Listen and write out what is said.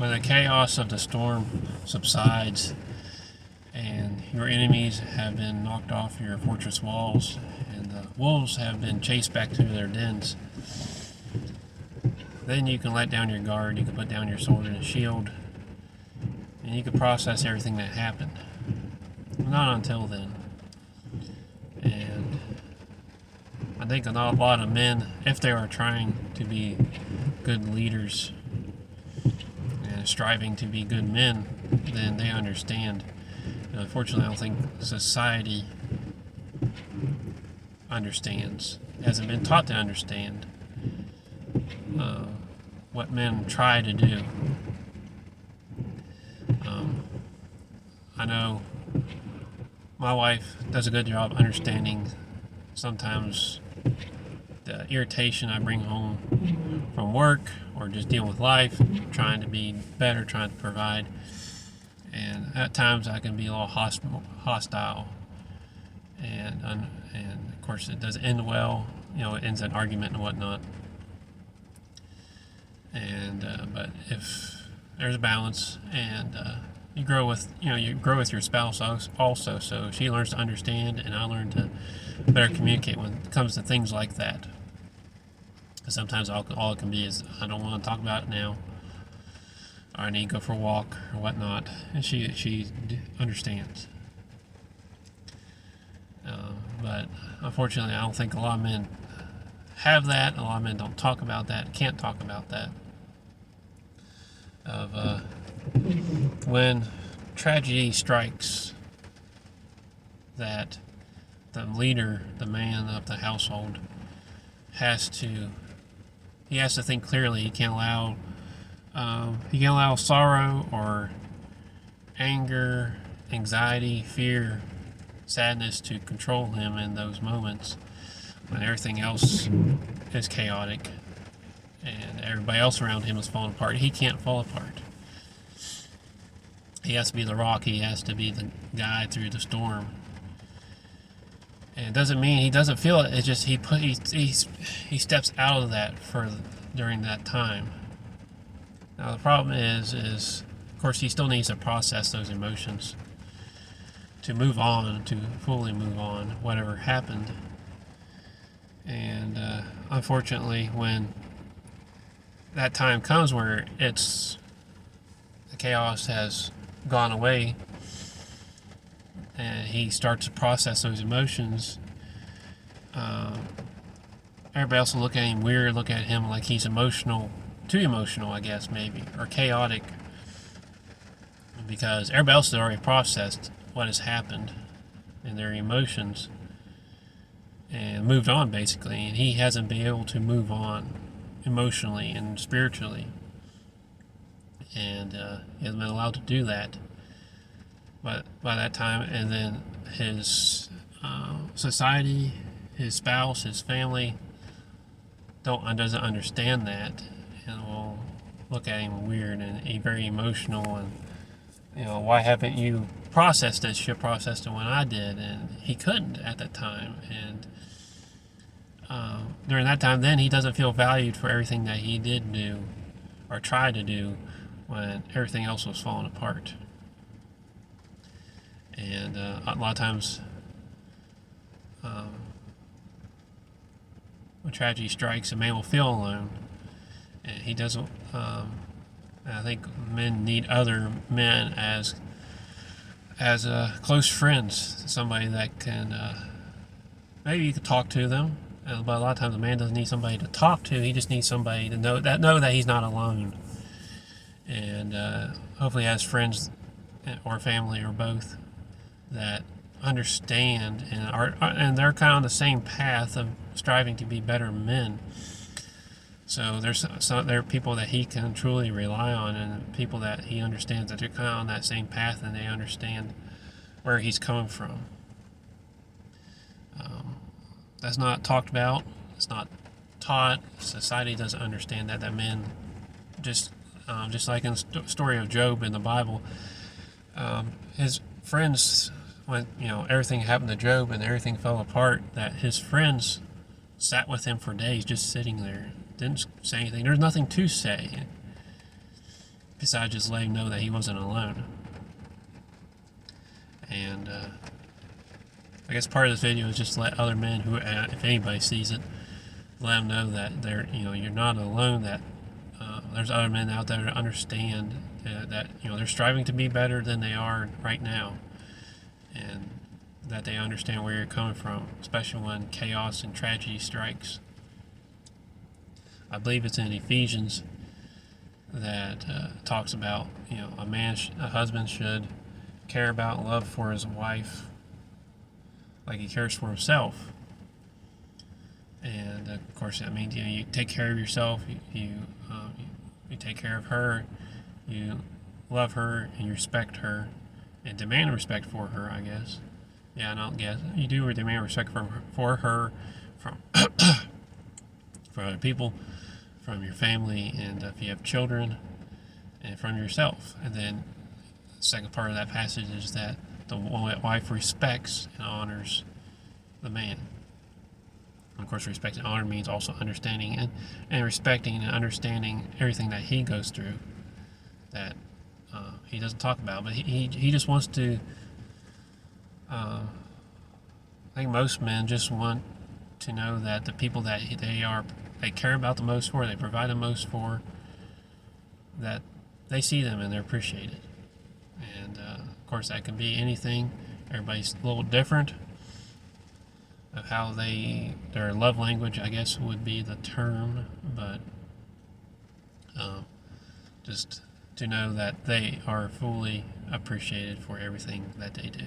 when the chaos of the storm subsides and your enemies have been knocked off your fortress walls and the wolves have been chased back to their dens, then you can let down your guard, you can put down your sword and a shield, and you can process everything that happened. Not until then. And I think a lot of men, if they are trying to be good leaders and striving to be good men, then they understand. Unfortunately, I don't think society understands, hasn't been taught to understand what men try to do. I know my wife does a good job understanding sometimes the irritation I bring home from work or just dealing with life, trying to be better, trying to provide. And at times I can be a little hostile. And of course it doesn't end well. It ends in argument and whatnot. And but if there's a balance, and you grow with your spouse also, so she learns to understand and I learn to better communicate when it comes to things like that. Because sometimes all it can be is, I don't want to talk about it now, or I need to go for a walk or whatnot, and she understands. But unfortunately, I don't think a lot of men have that. A lot of men don't talk about that, can't talk about that. Of when tragedy strikes, that the leader, the man of the household, has to think clearly. He can't allow sorrow or anger, anxiety, fear, sadness to control him in those moments when everything else is chaotic and everybody else around him is falling apart. He can't fall apart. He has to be the rock. He has to be the guy through the storm. And it doesn't mean he doesn't feel it. It's just he steps out of that during that time. Now the problem is of course he still needs to process those emotions to move on, to fully move on, whatever happened. And unfortunately, when that time comes where the chaos has gone away and he starts to process those emotions, everybody else will look at him weird, look at him like he's too emotional, I guess, maybe, or chaotic, because everybody else has already processed what has happened and their emotions and moved on, basically, and he hasn't been able to move on emotionally and spiritually, and he hasn't been allowed to do that. But by that time, and then his society, his spouse, his family doesn't understand that, and will look at him weird and very emotional, and why haven't you processed it? Should have processed it when I did, and he couldn't at that time. And during that time, then he doesn't feel valued for everything that he did do or tried to do when everything else was falling apart. And a lot of times, when tragedy strikes, a man will feel alone, and he doesn't. I think men need other men as close friends, somebody that can maybe you could talk to them. But a lot of times, a man doesn't need somebody to talk to. He just needs somebody to know that he's not alone, and hopefully has friends or family or both that understand and they're kind of on the same path of striving to be better men. So there are people that he can truly rely on, and people that he understands that they're kind of on that same path and they understand where he's coming from. That's not talked about. It's not taught. Society doesn't understand that men just like in the story of Job in the Bible, his friends, when everything happened to Job and everything fell apart, that his friends sat with him for days, just sitting there, didn't say anything. There's nothing to say, besides just letting him know that he wasn't alone. And I guess part of this video is just to let other men who, if anybody sees it, let them know that you're not alone. That there's other men out there that understand that they're striving to be better than they are right now, and that they understand where you're coming from, especially when chaos and tragedy strikes. I believe it's in Ephesians that talks about a husband should care about and love for his wife like he cares for himself. And of course, I mean, you take care of yourself. You take care of her. You love her and you respect her, and demand respect for her. I guess. Yeah, I don't guess you do demand respect for her, from for other people, from your family, and if you have children, and from yourself. And then the second part of that passage is that the wife respects and honors the man. And of course, respect and honor means also understanding and respecting and understanding everything that he goes through that he doesn't talk about. But he just wants to. I think most men just want to know that the people that they care about the most for, they provide the most for, that they see them and they're appreciated. And of course, that can be anything. Everybody's a little different of how their love language, I guess, would be the term, but just to know that they are fully appreciated for everything that they do.